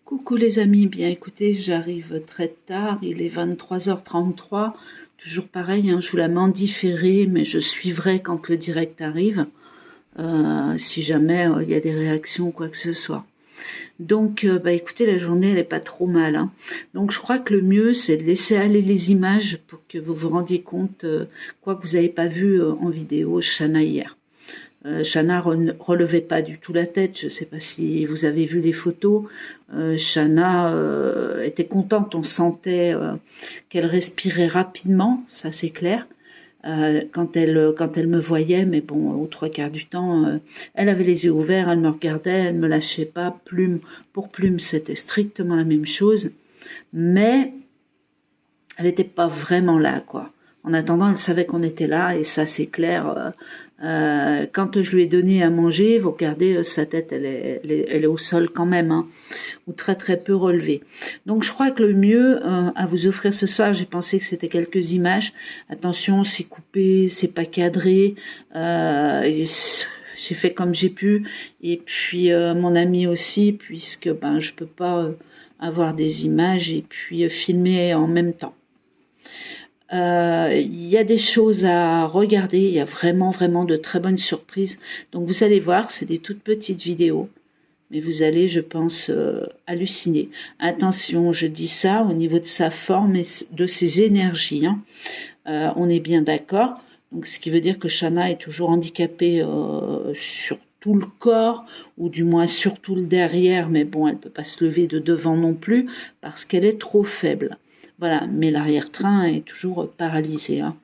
Coucou les amis, bien écoutez, j'arrive très tard, il est 23h33, toujours pareil, hein, je vous la mets en différé, mais je suivrai quand le direct arrive, si jamais il y a des réactions ou quoi que ce soit. Donc, écoutez, la journée, elle est pas trop mal, hein. Donc, je crois que le mieux, c'est de laisser aller les images pour que vous vous rendiez compte, quoi que vous n'avez pas vu en vidéo, Chana hier. Chana relevait pas du tout la tête. Je ne sais pas si vous avez vu les photos. Chana était contente. On sentait qu'elle respirait rapidement, ça c'est clair. Quand elle me voyait, mais bon, aux trois quarts du temps, elle avait les yeux ouverts, elle me regardait, elle me lâchait pas. Plume pour Plume, c'était strictement la même chose, mais elle n'était pas vraiment là, quoi. En attendant, elle savait qu'on était là, et ça c'est clair. Quand je lui ai donné à manger, vous regardez, sa tête, elle est au sol quand même, hein, ou très très peu relevée. Donc je crois que le mieux à vous offrir ce soir, j'ai pensé que c'était quelques images. Attention, c'est coupé, c'est pas cadré. J'ai fait comme j'ai pu, et puis mon ami aussi, puisque je peux pas avoir des images et puis filmer en même temps. Il y a des choses à regarder, il y a vraiment de très bonnes surprises. Donc vous allez voir, c'est des toutes petites vidéos, mais vous allez, je pense, halluciner. Attention, je dis ça au niveau de sa forme et de ses énergies, hein. On est bien d'accord. Donc ce qui veut dire que Chana est toujours handicapée sur tout le corps, ou du moins sur tout le derrière, mais bon, elle peut pas se lever de devant non plus, parce qu'elle est trop faible. Voilà, mais l'arrière-train est toujours paralysé, hein.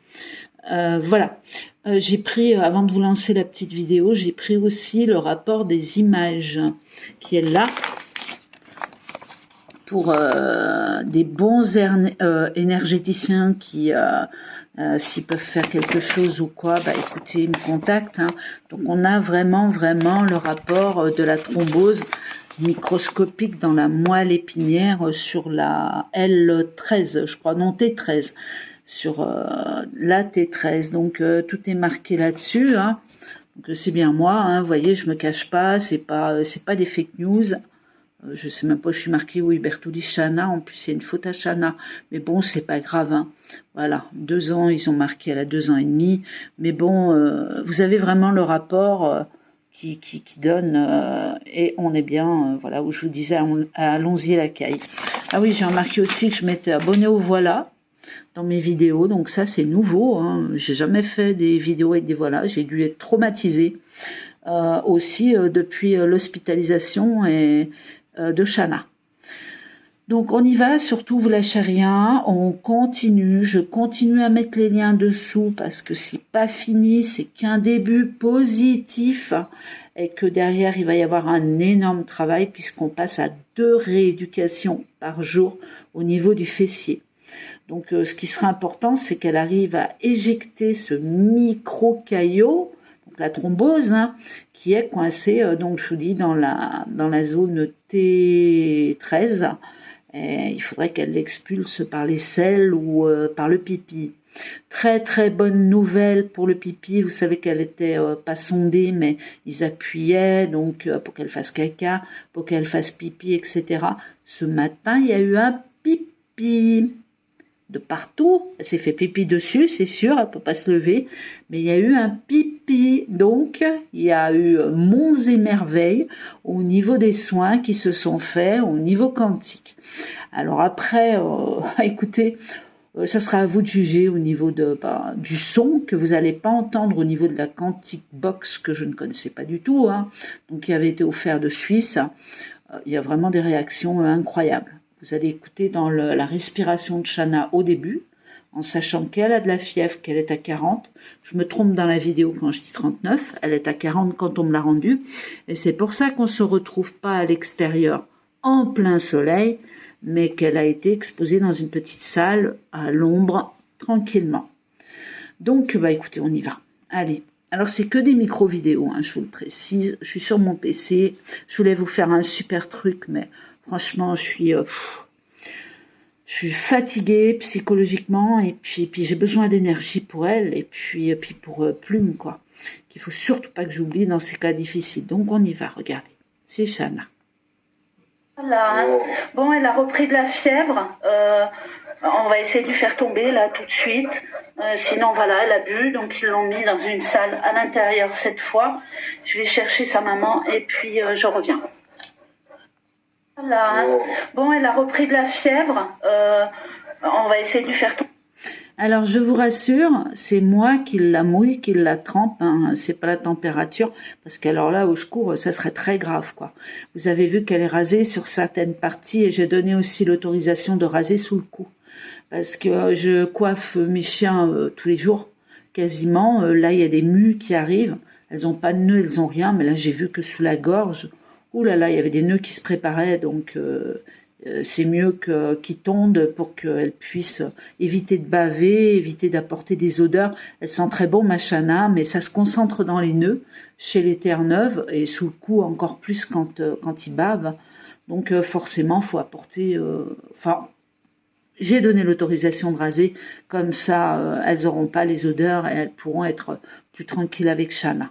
Voilà. J'ai pris, avant de vous lancer la petite vidéo, j'ai pris aussi le rapport des images qui est là pour des bons énergéticiens qui, s'ils peuvent faire quelque chose ou quoi, écoutez, ils me contactent, hein. Donc on a vraiment le rapport de la thrombose microscopique dans la moelle épinière sur la L13, je crois, non T13, sur la T13. Donc tout est marqué là-dessus, hein. Donc c'est bien moi, hein. Vous voyez, je me cache pas, c'est pas des fake news. Je sais même pas, je suis marquée, oui, Bertolli Chana, en plus il y a une faute à Chana, mais bon, c'est pas grave, hein. Voilà, 2 ans, ils ont marqué, elle a 2 ans et demi, mais bon, vous avez vraiment le rapport qui donne, et on est bien, voilà, où je vous disais, allons-y la caille. Ah oui, j'ai remarqué aussi que je m'étais abonnée au Voilà dans mes vidéos, donc ça c'est nouveau, hein. J'ai jamais fait des vidéos avec des Voilà, j'ai dû être traumatisée aussi depuis l'hospitalisation et de Chana. Donc on y va, surtout vous lâchez rien, on continue, je continue à mettre les liens dessous parce que c'est pas fini, c'est qu'un début positif et que derrière il va y avoir un énorme travail puisqu'on passe à 2 rééducations par jour au niveau du fessier. Donc ce qui sera important, c'est qu'elle arrive à éjecter ce micro-caillot, la thrombose, hein, qui est coincée, donc je vous dis, dans la zone T13. Et il faudrait qu'elle l'expulse par les selles ou par le pipi. Très bonne nouvelle pour le pipi. Vous savez qu'elle était pas sondée, mais ils appuyaient donc pour qu'elle fasse caca, pour qu'elle fasse pipi, etc. Ce matin, il y a eu un pipi de partout. Elle s'est fait pipi dessus, c'est sûr, elle peut pas se lever, mais il y a eu un pipi. Donc il y a eu monts et merveilles au niveau des soins qui se sont faits au niveau quantique. Alors après, écoutez, ça sera à vous de juger au niveau du son que vous n'allez pas entendre au niveau de la Quantic Box que je ne connaissais pas du tout, hein, donc qui avait été offert de Suisse. Il y a vraiment des réactions incroyables. Vous allez écouter dans la respiration de Chana au début, en sachant qu'elle a de la fièvre, qu'elle est à 40. Je me trompe dans la vidéo quand je dis 39. Elle est à 40 quand on me l'a rendue. Et c'est pour ça qu'on ne se retrouve pas à l'extérieur en plein soleil, mais qu'elle a été exposée dans une petite salle à l'ombre, tranquillement. Donc, écoutez, on y va. Allez. Alors, c'est que des micro-vidéos, hein, je vous le précise. Je suis sur mon PC. Je voulais vous faire un super truc, mais franchement, je suis fatiguée psychologiquement et puis j'ai besoin d'énergie pour elle et puis pour Plume, quoi. Qu'il faut surtout pas que j'oublie dans ces cas difficiles. Donc on y va, regardez. C'est Chana. Voilà. Bon, elle a repris de la fièvre. On va essayer de lui faire tomber là tout de suite. Sinon, voilà, elle a bu, donc ils l'ont mis dans une salle à l'intérieur cette fois. Je vais chercher sa maman et puis je reviens. Voilà. Bon, elle a repris de la fièvre. On va essayer de lui faire tomber. Alors, je vous rassure, c'est moi qui la mouille, qui la trempe, hein. C'est pas la température, parce qu'alors là, au secours, ça serait très grave, quoi. Vous avez vu qu'elle est rasée sur certaines parties, et j'ai donné aussi l'autorisation de raser sous le cou. Parce que je coiffe mes chiens tous les jours, quasiment. Là, il y a des mues qui arrivent. Elles ont pas de nœuds, elles ont rien, mais là, j'ai vu que sous la gorge, ouh là là, il y avait des nœuds qui se préparaient, donc c'est mieux qu'ils tondent pour qu'elles puissent éviter de baver, éviter d'apporter des odeurs. Elle sent très bon, ma Chana, mais ça se concentre dans les nœuds, chez les Terre-Neuve, et sous le cou encore plus quand ils bavent. Donc forcément, faut apporter... Enfin, j'ai donné l'autorisation de raser, comme ça, elles n'auront pas les odeurs et elles pourront être plus tranquilles avec Chana.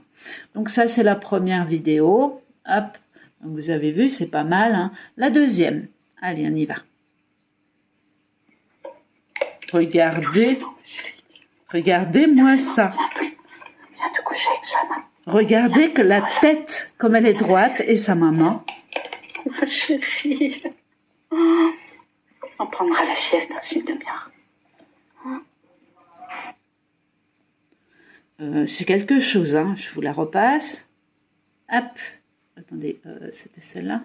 Donc ça, c'est la première vidéo. Hop, donc vous avez vu, c'est pas mal, hein. La deuxième. Allez, on y va. Regardez-moi ça. Regardez que la tête, comme elle est droite, et sa maman. Ma chérie. On prendra la fièvre dans une demi-heure. C'est quelque chose, hein. Je vous la repasse. Hop. Attendez, c'était celle-là.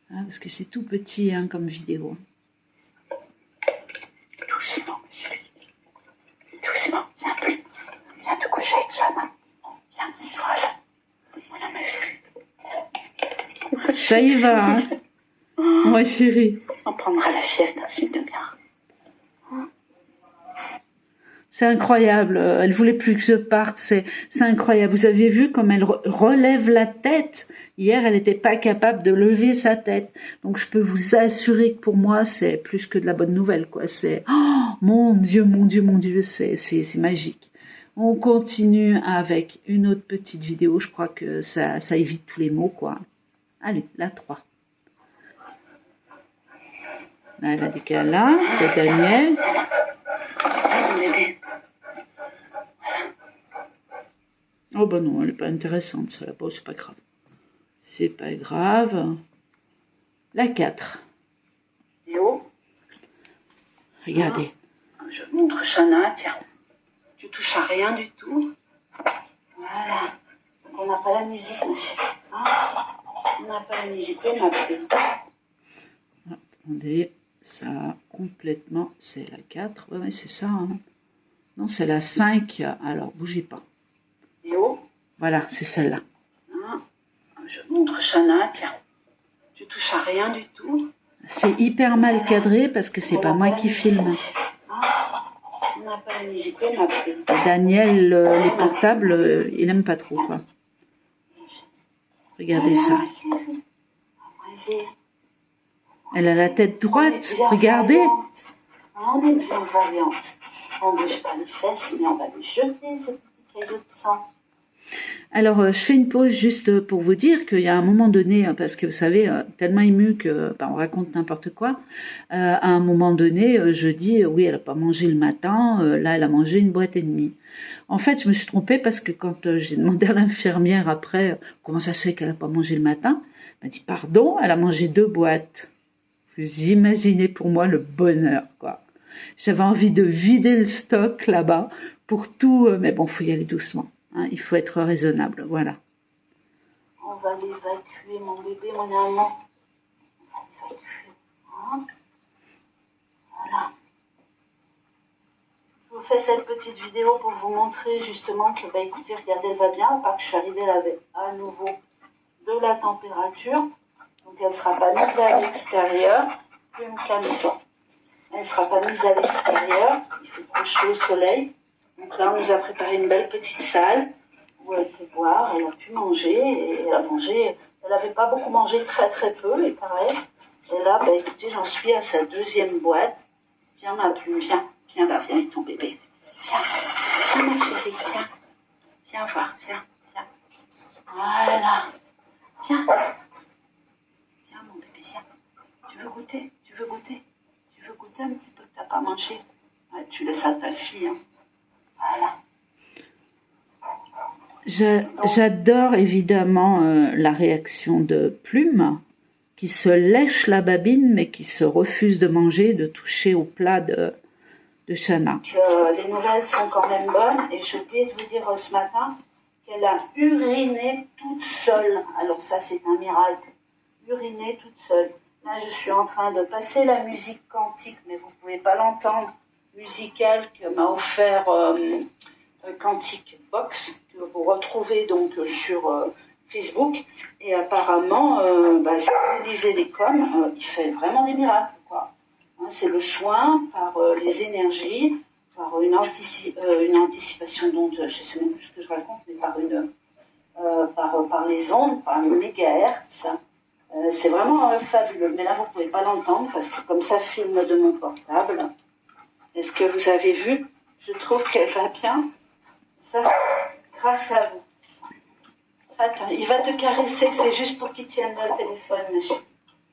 Ah, parce que c'est tout petit, hein, comme vidéo. Doucement, ma chérie. Doucement, viens plus. Viens te coucher avec Jana. Viens, voilà. Voilà, ma chérie. Ça y va, hein. Moi, chérie. On prendra la fièvre dans une demi-heure. C'est incroyable. Elle voulait plus que je parte. C'est incroyable. Vous aviez vu comme elle relève la tête. Hier, elle n'était pas capable de lever sa tête. Donc, je peux vous assurer que pour moi, c'est plus que de la bonne nouvelle, quoi. C'est, oh, mon Dieu, mon Dieu, mon Dieu, c'est magique. On continue avec une autre petite vidéo. Je crois que ça évite tous les mots, quoi. Allez, la 3. Là, elle a dit qu'elle a, de Daniel. Oh ben non, elle n'est pas intéressante, ça. Bon, c'est pas grave. C'est pas grave. La 4. Regardez. Je montre Chana, tiens. Tu touches à rien du tout. Voilà. Donc on n'a pas la musique, ma chérie. On n'a pas la musique, on n'a plus. Attendez, ça complètement, c'est la 4. Ouais, c'est ça, hein. Non, c'est la 5. Alors, bougez pas. Voilà, c'est celle-là. Je montre Chana, tiens. Tu touches à rien du tout. C'est hyper mal cadré parce que c'est pas moi qui filme. On n'a pas la musique, on n'a plus. Daniel, les portables, il aime pas trop, quoi. Regardez ça. Elle a la tête droite, regardez. On est bien vaillante. On ne bouge pas les fesses, mais on va lui jeter ce petit caillou de sang. Alors, je fais une pause juste pour vous dire qu'il y a un moment donné, parce que vous savez, tellement ému que on raconte n'importe quoi, à un moment donné, je dis, oui, elle n'a pas mangé le matin, là, elle a mangé une boîte et demie. En fait, je me suis trompée parce que quand j'ai demandé à l'infirmière après, comment ça se fait qu'elle n'a pas mangé le matin, elle m'a dit, pardon, elle a mangé 2 boîtes. Vous imaginez pour moi le bonheur, quoi. J'avais envie de vider le stock là-bas pour tout, mais bon, faut y aller doucement. Hein, il faut être raisonnable, voilà. On va l'évacuer, mon bébé, mon amant. On va l'évacuer. Hein? Voilà. Je vous fais cette petite vidéo pour vous montrer justement que, bah écoutez, regardez, elle va bien, à part que je suis arrivée, elle avait à nouveau de la température. Donc elle ne sera pas mise à l'extérieur. Calme-toi. Elle ne sera pas mise à l'extérieur. Il fait trop chaud au soleil. Donc là, on nous a préparé une belle petite salle où elle peut boire, elle a pu manger, et elle a mangé. Elle n'avait pas beaucoup mangé, très très peu, il paraît. Et là, bah écoutez, j'en suis à sa 2e boîte. Viens ma plume, viens là, viens avec ton bébé. Viens ma chérie, viens voir, viens. Voilà. Viens mon bébé. Tu veux goûter? Tu veux goûter? Tu veux goûter un petit peu que tu n'as pas mangé? Ouais, tu laisses à ta fille. Hein. Voilà. J'adore évidemment la réaction de Plume, qui se lèche la babine, mais qui se refuse de manger, de toucher au plat de Shana. Les nouvelles sont quand même bonnes, et j'ai oublié de vous dire ce matin qu'elle a uriné toute seule. Alors ça, c'est un miracle. Uriner toute seule. Là, je suis en train de passer la musique quantique, mais vous ne pouvez pas l'entendre, musicale que m'a offert Quantique Box, que vous retrouvez donc sur Facebook. Et apparemment, si vous lisez les coms, il fait vraiment des miracles, quoi. Hein, c'est le soin par les énergies, par une anticipation d'ondes, je ne sais même plus ce que je raconte, mais par les ondes, par les mégahertz. C'est vraiment fabuleux. Mais là, vous ne pouvez pas l'entendre parce que comme ça filme de mon portable. Est-ce que vous avez vu? Je trouve qu'elle va bien. Ça, grâce à vous. Attends, il va te caresser, c'est juste pour qu'il tienne le téléphone, monsieur.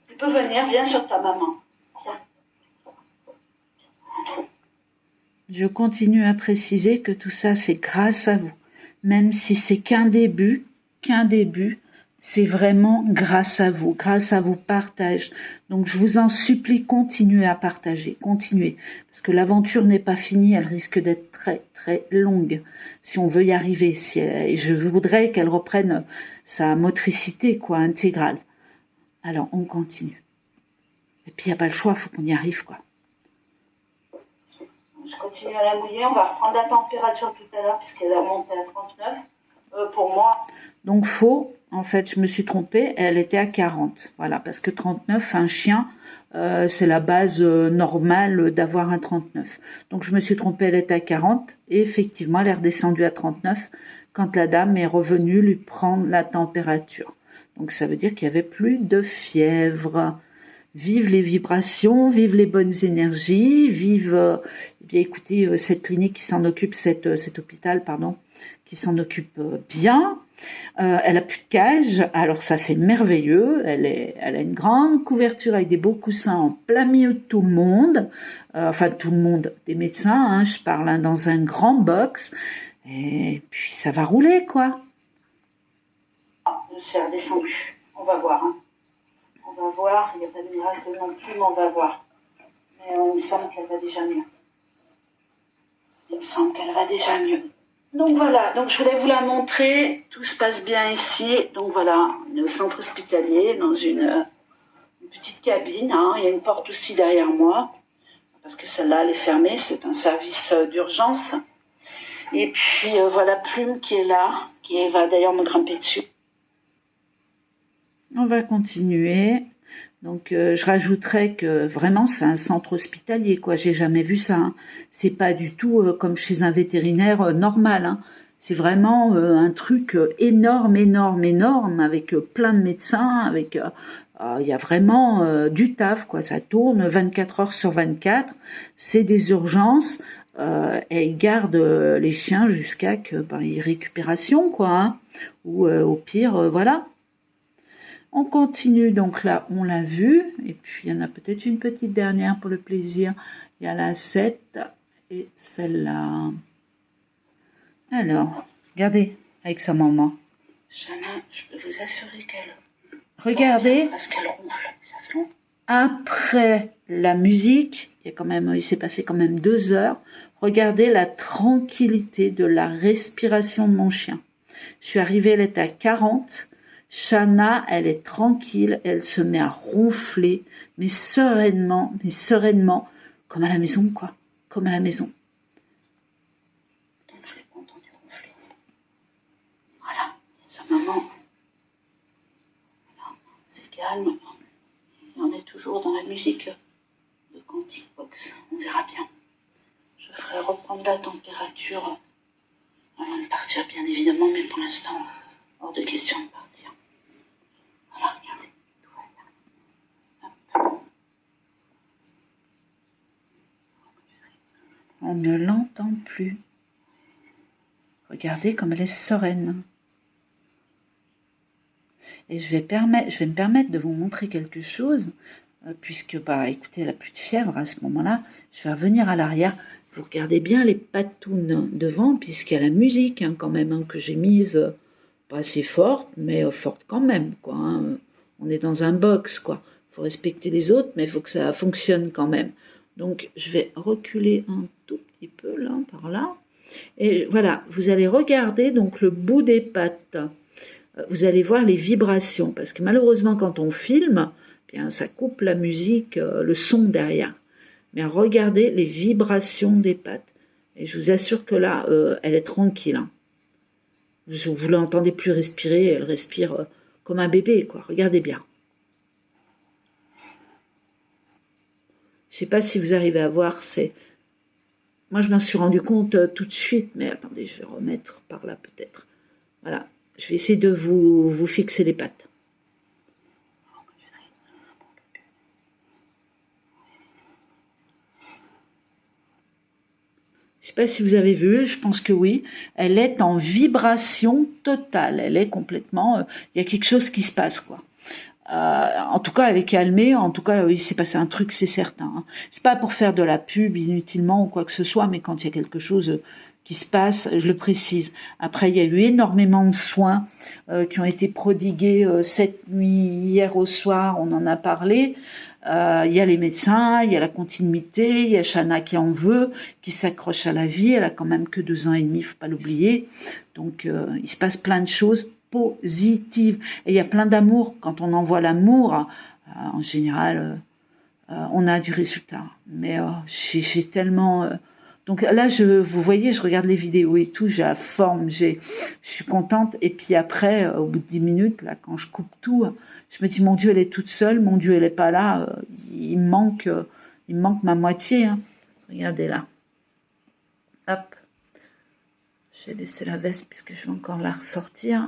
Tu peux venir, viens sur ta maman. Viens. Je continue à préciser que tout ça, c'est grâce à vous. Même si c'est qu'un début, c'est vraiment grâce à vos partages. Donc je vous en supplie, continuez à partager, continuez. Parce que l'aventure n'est pas finie, elle risque d'être très très longue si on veut y arriver. Et je voudrais qu'elle reprenne sa motricité intégrale. Alors on continue. Et puis il n'y a pas le choix, il faut qu'on y arrive quoi. Je continue à la mouiller, on va reprendre la température tout à l'heure puisqu'elle a monté à 39 pour moi. Donc faux. En fait, je me suis trompée, elle était à 40. Voilà, parce que 39, un chien, c'est la base normale d'avoir un 39. Donc je me suis trompée, elle était à 40. Et effectivement, elle est redescendue à 39 quand la dame est revenue lui prendre la température. Donc ça veut dire qu'il n'y avait plus de fièvre. Vive les vibrations, vive les bonnes énergies, vive, écoutez, cette clinique qui s'en occupe, cet hôpital, qui s'en occupe bien. Elle a plus de cage, alors ça c'est merveilleux. Elle a une grande couverture avec des beaux coussins en plein milieu de tout le monde. Tout le monde, des médecins, je parle, dans un grand box. Et puis ça va rouler quoi. C'est redescendu. On va voir. On va voir. Il n'y a pas de miracle non plus, mais on va voir. Mais il me semble qu'elle va déjà mieux. Donc voilà, donc je voulais vous la montrer, tout se passe bien ici, donc voilà, on est au centre hospitalier, dans une petite cabine, il y a une porte aussi derrière moi, parce que celle-là elle est fermée, c'est un service d'urgence, et puis voilà Plume qui est là, qui va d'ailleurs me grimper dessus. On va continuer. Donc je rajouterais que vraiment c'est un centre hospitalier quoi, j'ai jamais vu ça. C'est pas du tout comme chez un vétérinaire normal. C'est vraiment un truc énorme avec plein de médecins, avec il y a vraiment du taf quoi, ça tourne 24 heures sur 24, c'est des urgences et ils gardent les chiens jusqu'à que y ait récupération quoi, ou au pire voilà. On continue, donc là, on l'a vu, et puis il y en a peut-être une petite dernière pour le plaisir. Il y a la 7 et celle-là. Alors, regardez, avec sa maman. Shana, je peux vous assurer qu'elle... Regardez. Parce qu'elle ronfle, ça fait longtemps. Après la musique, il s'est passé quand même 2 heures. Regardez la tranquillité de la respiration de mon chien. Je suis arrivée, elle était à 40. Shana, elle est tranquille, elle se met à ronfler, mais sereinement, comme à la maison, quoi, comme à la maison. Donc je l'ai pas entendu ronfler. Voilà, sa maman. Voilà, c'est calme. Et on est toujours dans la musique de Quantic Box. On verra bien. Je ferai reprendre la température avant de partir, bien évidemment, mais pour l'instant, hors de question de partir. Voilà, regardez, tout va bien. On ne l'entend plus. Regardez comme elle est sereine. Et je vais me permettre de vous montrer quelque chose. puisque, bah, écoutez, elle n'a plus de fièvre à ce moment-là. Je vais revenir à l'arrière. Vous regardez bien les patounes devant, puisqu'il y a la musique hein, quand même, hein, que j'ai mise, pas assez forte, mais forte quand même, quoi. Hein. On est dans un box, quoi. Il faut respecter les autres, mais il faut que ça fonctionne quand même. Donc, je vais reculer un tout petit peu, là, par là. Et voilà, vous allez regarder donc le bout des pattes. Vous allez voir les vibrations, parce que malheureusement, quand on filme, bien, ça coupe la musique, le son derrière. Mais regardez les vibrations des pattes. Et je vous assure que là, elle est tranquille. Hein. Vous l'entendez plus respirer, elle respire comme un bébé, quoi. Regardez bien. Je ne sais pas si vous arrivez à voir, moi je m'en suis rendu compte tout de suite, mais attendez, je vais remettre par là peut-être. Voilà, je vais essayer de vous fixer les pattes. Je ne sais pas si vous avez vu, je pense que oui. Elle est en vibration totale. Elle est complètement... Il y a quelque chose qui se passe, quoi. En tout cas, elle est calmée. En tout cas, il s'est passé un truc, c'est certain. Hein. C'est pas pour faire de la pub inutilement ou quoi que ce soit, mais quand il y a quelque chose qui se passe, je le précise. Après, il y a eu énormément de soins qui ont été prodigués cette nuit, hier au soir, on en a parlé. Il y a les médecins, il y a la continuité, il y a Shana qui en veut, qui s'accroche à la vie. Elle a quand même que 2 ans et demi, faut pas l'oublier. Donc, il se passe plein de choses positives. Et il y a plein d'amour. Quand on envoie l'amour, en général, on a du résultat. Mais j'ai tellement... Donc là, vous voyez, je regarde les vidéos et tout, j'ai la forme, je suis contente. Et puis après, au bout de 10 minutes, là, quand je coupe tout, je me dis, mon Dieu, elle est toute seule, mon Dieu, elle est pas là, il me manque ma moitié. Hein. Regardez là. Hop. J'ai laissé la veste puisque je vais encore la ressortir.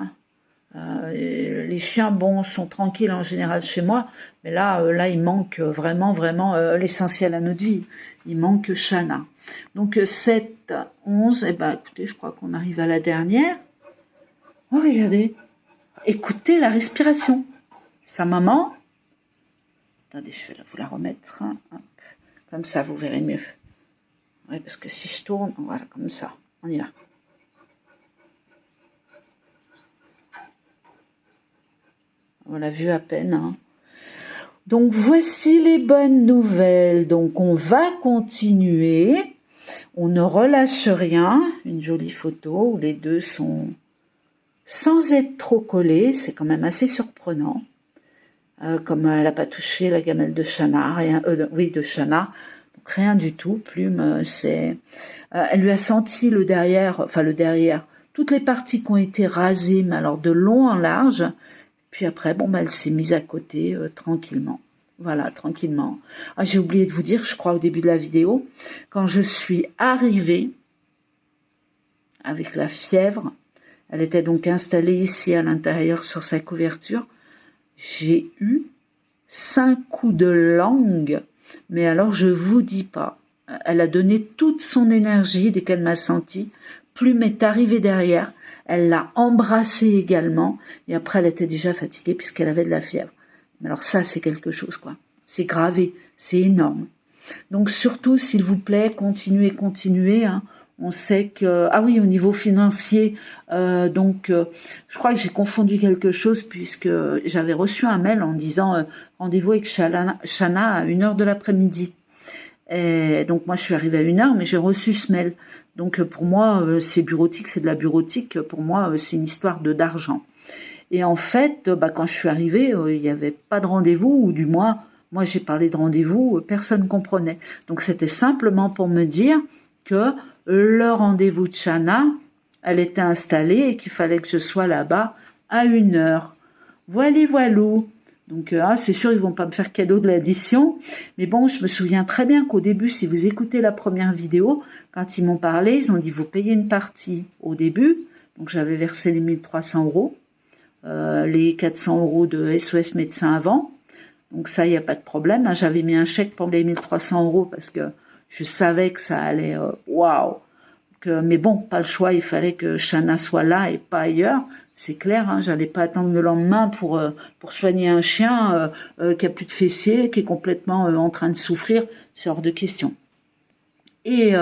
Les chiens, bon, sont tranquilles en général chez moi, mais là, il manque vraiment l'essentiel à notre vie. Il manque Shana. Donc 7, 11, et ben écoutez, je crois qu'on arrive à la dernière. Oh, regardez. Écoutez la respiration. Sa maman. Attendez, je vais vous la remettre. Hop. Comme ça, vous verrez mieux. Oui, parce que si je tourne, voilà, comme ça. On y va. On l'a vu à peine. Hein. Donc, voici les bonnes nouvelles. Donc, on va continuer. On ne relâche rien. Une jolie photo où les deux sont sans être trop collés. C'est quand même assez surprenant. Comme elle n'a pas touché la gamelle de Shana. Rien, de Shana. Donc, rien du tout. Plume, c'est... elle lui a senti le derrière, toutes les parties qui ont été rasées, mais alors de long en large. Puis après, elle s'est mise à côté tranquillement. Voilà, tranquillement. Ah, j'ai oublié de vous dire, je crois au début de la vidéo, quand je suis arrivée avec la fièvre, elle était donc installée ici à l'intérieur sur sa couverture, j'ai eu 5 coups de langue, mais alors je vous dis pas, elle a donné toute son énergie dès qu'elle m'a senti, Plume est arrivée derrière, elle l'a embrassée également, et après elle était déjà fatiguée puisqu'elle avait de la fièvre. Alors ça, c'est quelque chose, quoi. C'est gravé, c'est énorme. Donc surtout, s'il vous plaît, continuez. Hein. On sait que... Ah oui, au niveau financier, je crois que j'ai confondu quelque chose puisque j'avais reçu un mail en disant rendez-vous avec Shana à 1h de l'après-midi. Et donc moi, je suis arrivée à 1h, mais j'ai reçu ce mail. Donc pour moi, c'est bureautique, c'est de la bureautique. Pour moi, c'est une histoire d'argent. Et en fait, quand je suis arrivée, il n'y avait pas de rendez-vous, ou du moins, moi j'ai parlé de rendez-vous, personne ne comprenait. Donc c'était simplement pour me dire que le rendez-vous de Shana, elle était installée et qu'il fallait que je sois là-bas à 1h. Voilou. Donc c'est sûr, ils vont pas me faire cadeau de l'addition. Mais bon, je me souviens très bien qu'au début, si vous écoutez la première vidéo, quand ils m'ont parlé, ils ont dit vous payez une partie au début. Donc j'avais versé les 1 300 €. Les 400 € de SOS médecin avant. Donc ça, il n'y a pas de problème. J'avais mis un chèque pour les 1 300 € parce que je savais que ça allait, waouh, mais bon, pas le choix, il fallait que Shana soit là et pas ailleurs. C'est clair, hein, j'allais pas attendre le lendemain pour soigner un chien qui a plus de fessiers, qui est complètement en train de souffrir. C'est hors de question. Et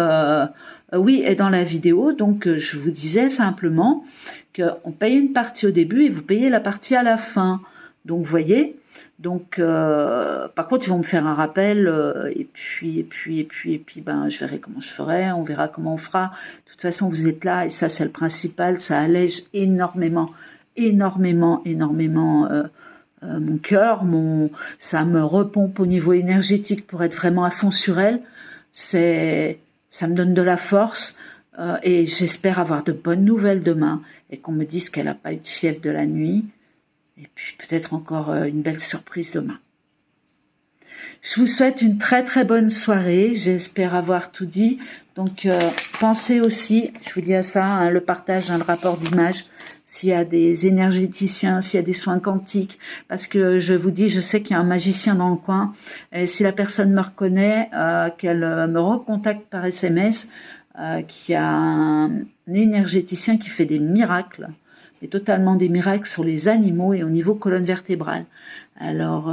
oui, et dans la vidéo, donc je vous disais simplement qu'on paye une partie au début et vous payez la partie à la fin. Donc vous voyez, donc par contre ils vont me faire un rappel et puis ben je verrai comment je ferai, on verra comment on fera. De toute façon vous êtes là et ça c'est le principal, ça allège énormément mon cœur, ça me repompe au niveau énergétique pour être vraiment à fond sur elle. Ça me donne de la force et j'espère avoir de bonnes nouvelles demain et qu'on me dise qu'elle n'a pas eu de fièvre de la nuit et puis peut-être encore une belle surprise demain. Je vous souhaite une très très bonne soirée, j'espère avoir tout dit. Donc pensez aussi, je vous dis à ça, hein, le partage, hein, le rapport d'image, s'il y a des énergéticiens, s'il y a des soins quantiques, parce que je vous dis, je sais qu'il y a un magicien dans le coin, et si la personne me reconnaît, qu'elle me recontacte par SMS, qu'il y a un énergéticien qui fait des miracles, et totalement des miracles sur les animaux et au niveau colonne vertébrale. Alors,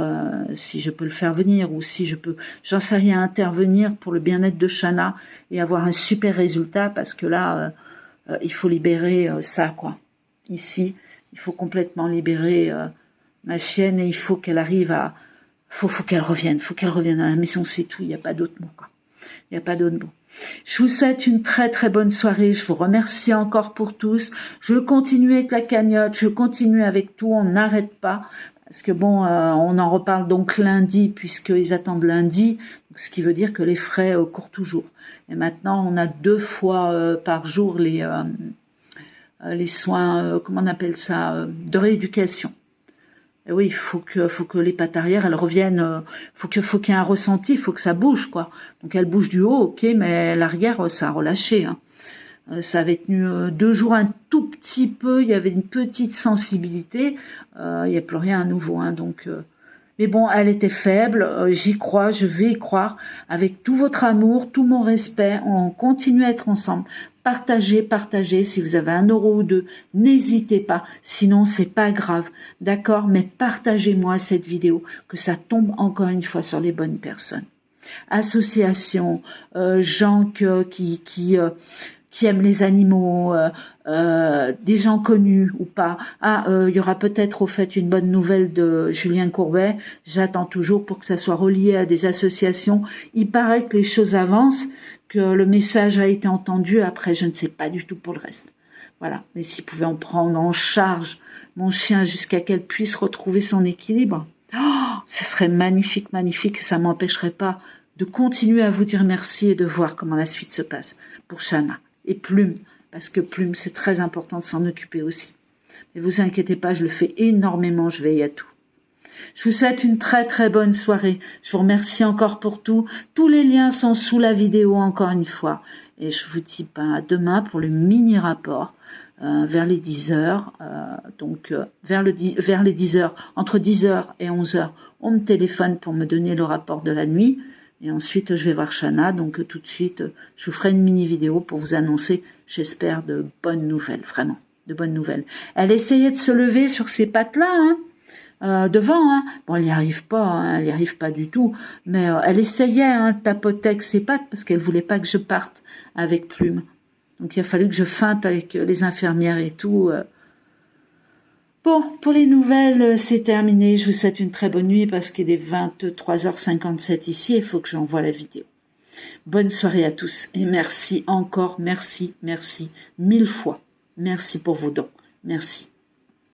si je peux le faire venir ou si je peux, j'en sais rien, intervenir pour le bien-être de Shana et avoir un super résultat parce que là, il faut libérer ça, quoi. Ici, il faut complètement libérer ma chienne et il faut qu'elle arrive à... faut qu'elle revienne à la maison, c'est tout, il n'y a pas d'autre mot, quoi. Il n'y a pas d'autre mot. Je vous souhaite une très très bonne soirée, je vous remercie encore pour tous, je continue avec la cagnotte, je continue avec tout, on n'arrête pas, parce que bon, on en reparle donc lundi, puisqu'ils attendent lundi, ce qui veut dire que les frais courent toujours. Et maintenant, on a 2 fois par jour les soins, comment on appelle ça, de rééducation. Et oui, il faut que les pattes arrière, elles reviennent, faut qu'il y ait un ressenti, il faut que ça bouge, quoi. Donc elle bouge du haut, ok, mais l'arrière, ça a relâché, hein. Ça avait tenu 2 jours un tout petit peu, il y avait une petite sensibilité, il n'y a plus rien à nouveau, hein, donc... mais bon, elle était faible, j'y crois, je vais y croire, avec tout votre amour, tout mon respect, on continue à être ensemble. Partagez, si vous avez 1 euro ou 2, n'hésitez pas, sinon c'est pas grave, d'accord, mais partagez-moi cette vidéo, que ça tombe encore une fois sur les bonnes personnes. Associations, gens qui aiment les animaux, des gens connus ou pas. Il y aura peut-être au fait une bonne nouvelle de Julien Courbet. J'attends toujours pour que ça soit relié à des associations. Il paraît que les choses avancent, que le message a été entendu. Après, je ne sais pas du tout pour le reste. Voilà. Mais s'il pouvait en prendre en charge mon chien jusqu'à qu'elle puisse retrouver son équilibre, ça serait magnifique. Ça m'empêcherait pas de continuer à vous dire merci et de voir comment la suite se passe pour Shana. Et Plume, parce que Plume, c'est très important de s'en occuper aussi. Mais vous inquiétez pas, je le fais énormément, je veille à tout. Je vous souhaite une très très bonne soirée. Je vous remercie encore pour tout. Tous les liens sont sous la vidéo encore une fois. Et je vous dis à demain pour le mini-rapport vers les 10h. Vers les 10h, entre 10h et 11h, on me téléphone pour me donner le rapport de la nuit. Et ensuite, je vais voir Shana, donc tout de suite, je vous ferai une mini-vidéo pour vous annoncer, j'espère, de bonnes nouvelles, vraiment, de bonnes nouvelles. Elle essayait de se lever sur ses pattes-là, hein, devant, hein. Bon, elle n'y arrive pas, hein, elle n'y arrive pas du tout, mais elle essayait, hein, de tapoter avec ses pattes parce qu'elle voulait pas que je parte avec Plume. Donc, il a fallu que je feinte avec les infirmières et tout. Bon, pour les nouvelles, c'est terminé. Je vous souhaite une très bonne nuit parce qu'il est 23h57 ici et il faut que j'envoie la vidéo. Bonne soirée à tous et merci encore, merci, 1000 fois. Merci pour vos dons. Merci.